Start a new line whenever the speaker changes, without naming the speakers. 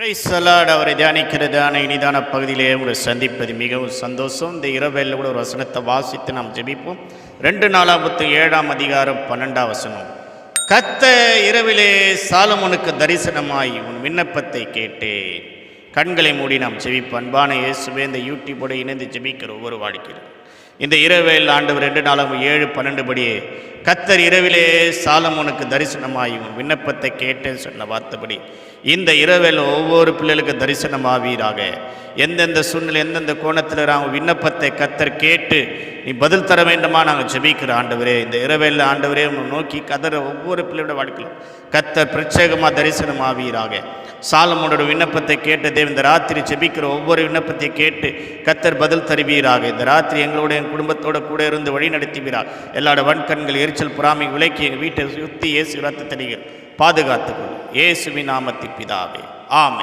Praise the Lord. அவரை தியானிக்கிறதான இனிதான பகுதியிலே உங்களை சந்திப்பது மிகவும் சந்தோஷம். இந்த இரவேல கூட ஒரு வசனத்தை வாசித்து நாம் ஜெபிப்போம். 2 நாளாகமத்து 7ஆம் அதிகாரம் 12ஆம் வசனம். கர்த்தர் இரவிலே சாலமோனுக்கு தரிசனமாய் உன் விண்ணப்பத்தை கேட்டேன். கண்களை மூடி நாம் ஜெபிப்போம். அன்பான இயேசுவே, இந்த யூடியூபோடு இணைந்து ஜெபிக்கிற ஒவ்வொரு வாழ்க்கையிலும் இந்த இரவேல் ஆண்டவர் 2 நாளாகமம் 7:12 படியே கர்த்தர் இரவிலே சாலமோனுக்கு தரிசனமாகி உன் விண்ணப்பத்தை கேட்டேன்னு சொன்ன வார்த்தைப்படி இந்த இரவில் ஒவ்வொரு பிள்ளைகளுக்கு தரிசனமாவீராக. எந்தெந்த சூழ்நிலை எந்தெந்த கோணத்தில் நாங்கள் விண்ணப்பத்தை கர்த்தர் கேட்டு நீ பதில் தர வேண்டுமா நாங்கள் ஜெபிக்கிற ஆண்டவரே. இந்த இரவில் ஆண்டவரே உன்னை நோக்கி கதற ஒவ்வொரு பிள்ளையோட வாழ்க்கையிலும் கர்த்தர் பிரத்யேகமாக தரிசனமாவீராக. சாலமோனோட விண்ணப்பத்தை கேட்ட தேவன் இந்த ராத்திரி ஜெபிக்கிற ஒவ்வொரு விண்ணப்பத்தை கேட்டு கர்த்தர் பதில் தருவீராக. இந்த ராத்திரி எங்களோட என் குடும்பத்தோட கூட இருந்து வழி நடத்துவீராக. எல்லாரோட வன்கண்கள் எரிச்சல் பொறாமை விலக்கி எங்கள் வீட்டை சுற்றி இயேசு ரத்தத்தடிகள் பாதுகாத்துக்கொள்ளும். இயேசுவின் நாமத்தில் பிதாவே, ஆமென்.